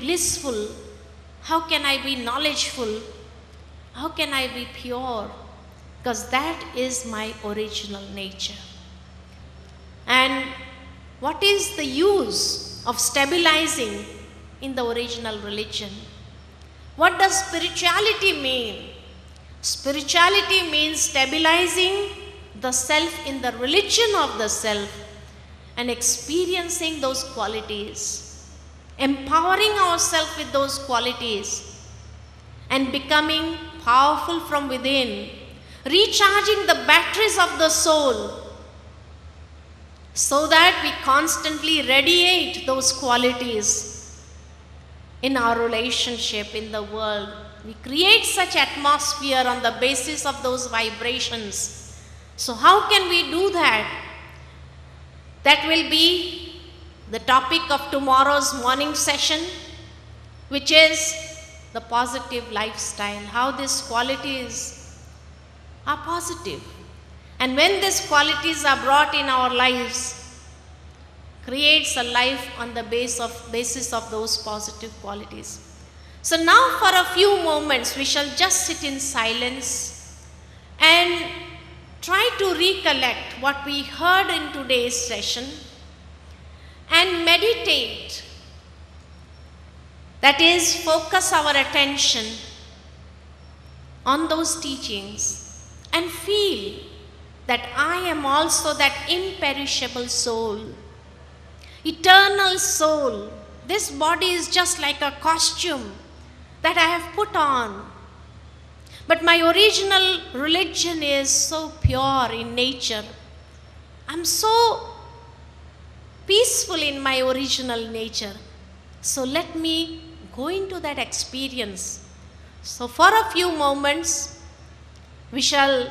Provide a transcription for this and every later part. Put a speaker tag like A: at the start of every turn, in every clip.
A: blissful? How can I be knowledgeful? How can I be pure? Because that is my original nature. And what is the use of stabilizing in the original religion? What does spirituality mean? Spirituality means stabilizing the self in the religion of the self and experiencing those qualities, empowering ourselves with those qualities, and becoming powerful from within, recharging the batteries of the soul so that we constantly radiate those qualities in our relationship in the world. We create such atmosphere on the basis of those vibrations. So how can we do that? That will be the topic of tomorrow's morning session, which is the positive lifestyle, how these qualities are positive. And when these qualities are brought in our lives, creates a life on the basis of those positive qualities. So now for a few moments we shall just sit in silence and try to recollect what we heard in today's session and meditate. That is, focus our attention on those teachings and feel that I am also that imperishable soul, eternal soul. This body is just like a costume that I have put on. But my original religion is so pure in nature. I'm so peaceful in my original nature. So let me go into that experience. So for a few moments, we shall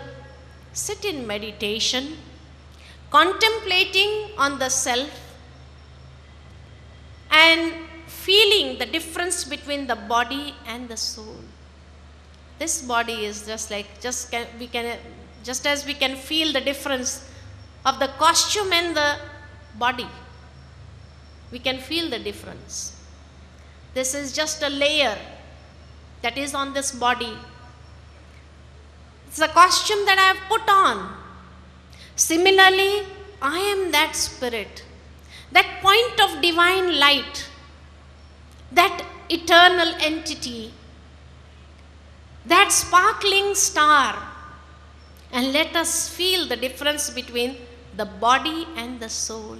A: sit in meditation, contemplating on the self and feeling the difference between the body and the soul. This body is just as we can feel the difference of the costume and the body. We can feel the difference. This is just a layer that is on this body. It's a costume that I have put on. Similarly, I am that spirit, that point of divine light, that eternal entity, that sparkling star. And let us feel the difference between the body and the soul,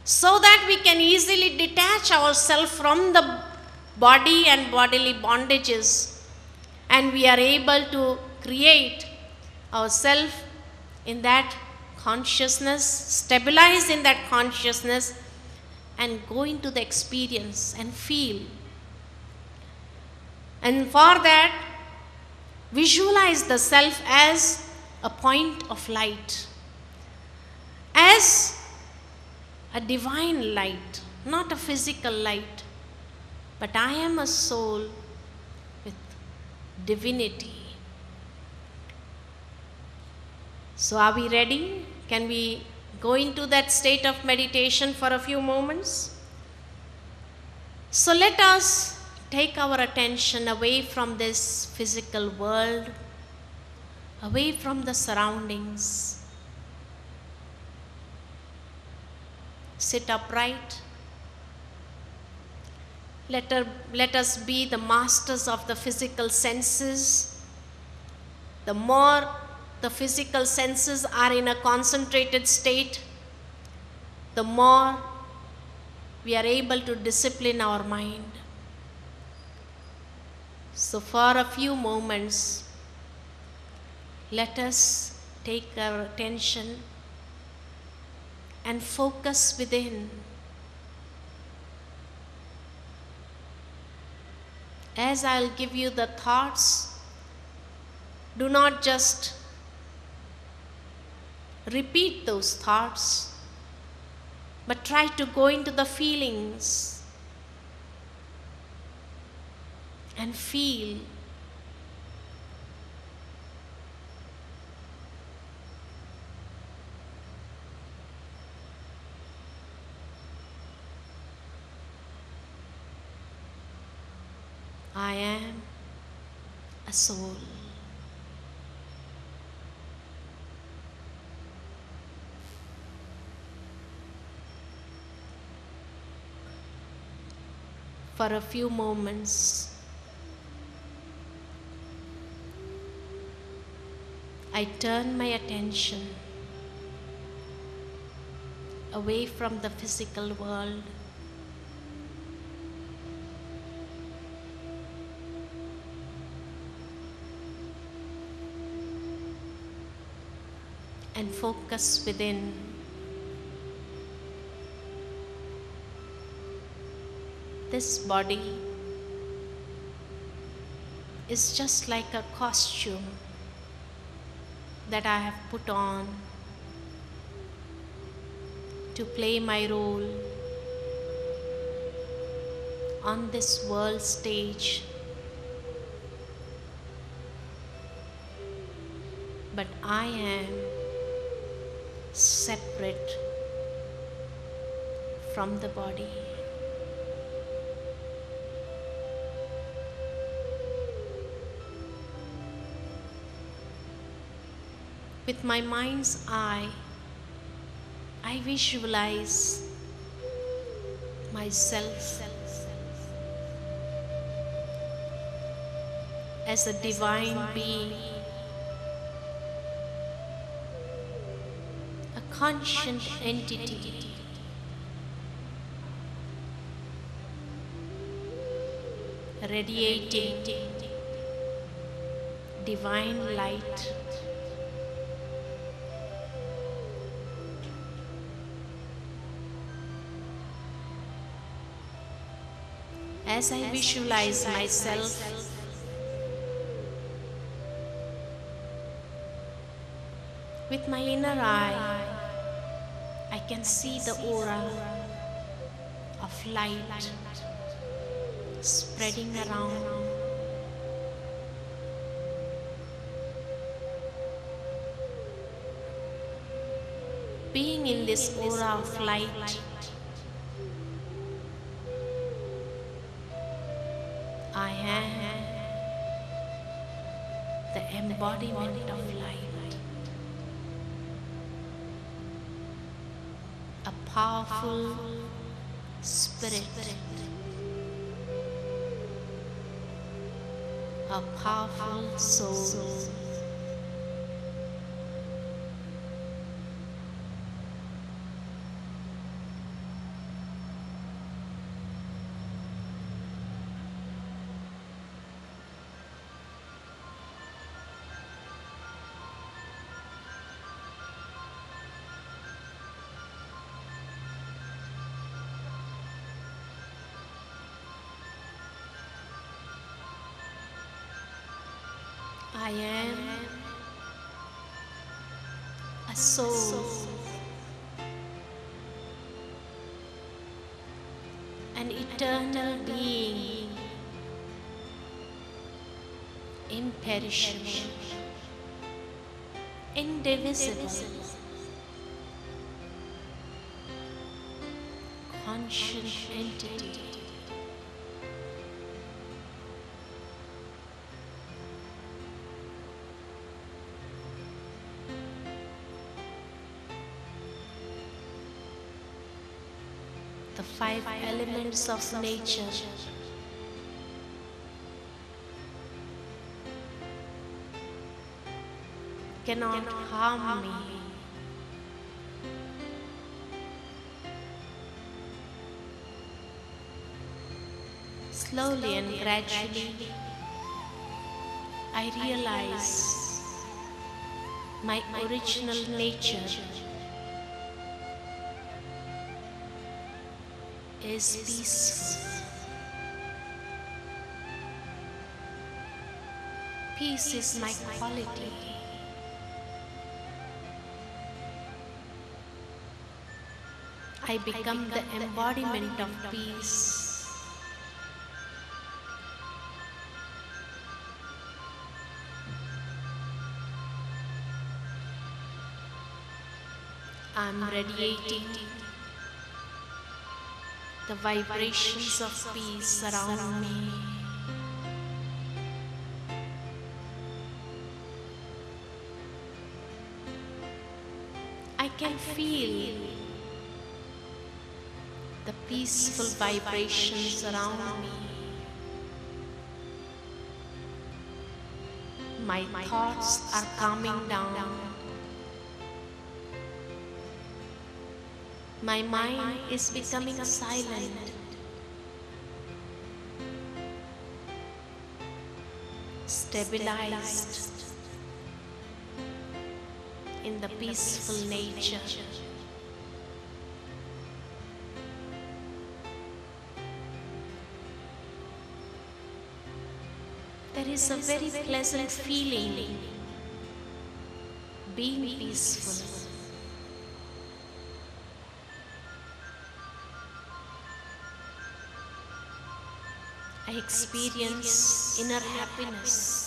A: so that we can easily detach ourselves from the body and bodily bondages, and we are able to create ourselves in that consciousness, stabilize in that consciousness, and go into the experience and feel. And for that, visualize the self as a point of light, as a divine light, not a physical light, but I am a soul with divinity. So are we ready? Can we go into that state of meditation for a few moments? So let us take our attention away from this physical world, away from the surroundings. Sit upright. Let us be the masters of the physical senses. The more the physical senses are in a concentrated state, the more we are able to discipline our mind. So for a few moments, let us take our attention and focus within. As I'll give you the thoughts, do not just repeat those thoughts, but try to go into the feelings and feel. I am a soul. For a few moments, I turn my attention away from the physical world and focus within. This body is just like a costume that I have put on to play my role on this world stage. But I am separate from the body. With my mind's eye, I visualize myself as a divine being, a conscient entity, radiating divine light. As I visualize myself, with my inner eye, I can see the aura of light spreading around. Being in this aura of light, I am the embodiment of light, a powerful spirit, a powerful soul. I am a soul, an eternal being, imperishable, indivisible, conscient entity. The five elements of nature cannot harm me. Slowly and gradually, I realize my original nature is peaceful. Peace is my quality. I become the embodiment of peace. I'm radiating the vibrations of peace around me. feel the peaceful vibrations around me. My thoughts are calming down. My mind is becoming silent. Stabilized in the peaceful nature. There is a very pleasant feeling being peaceful. I experience inner happiness.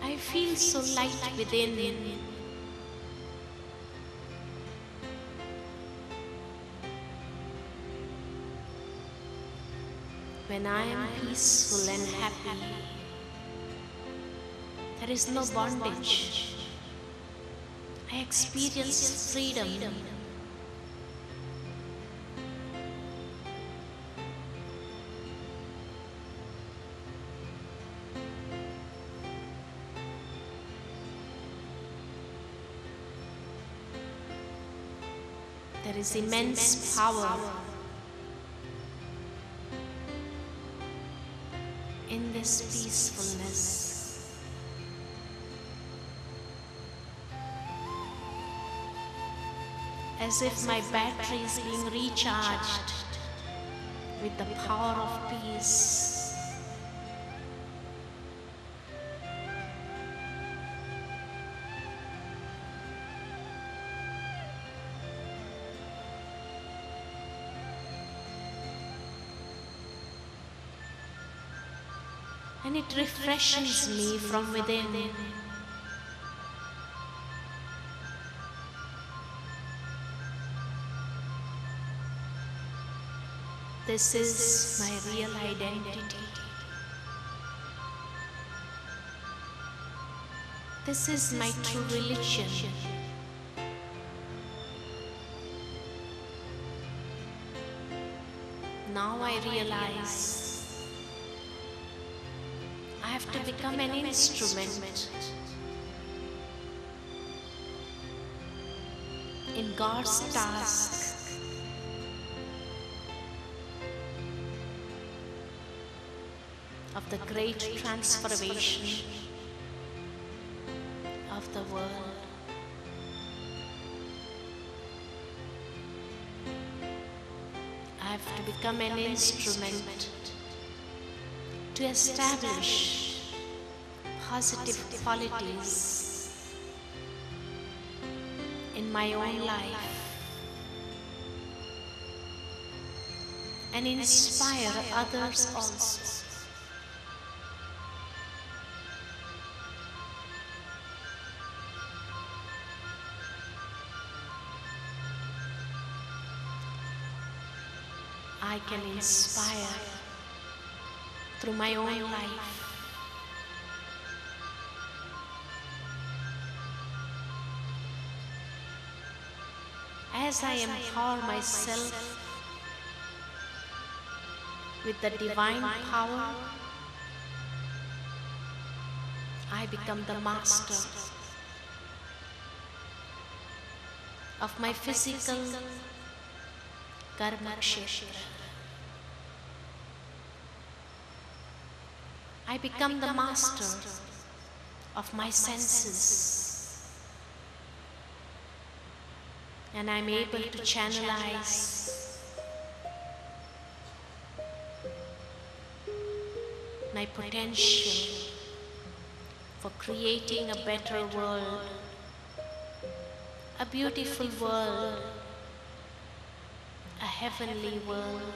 A: I feel so light within. When I am peaceful and happy, there is no bondage. I experience freedom. There is immense power in this peacefulness. As if my battery is being recharged with the power of peace. And it refreshes me from within. This is my real identity. This is my true religion. Now I realize I have to become an instrument in God's task of the great transformation of the world. I have to become an instrument to establish positive qualities in my own life and inspire others also. I can inspire through my own life. As I empower myself with the divine power, I become the master of my physical karma kshetra. I become the master of my senses, and I'm able to channelize my potential for creating a better world, a beautiful world, a heavenly world.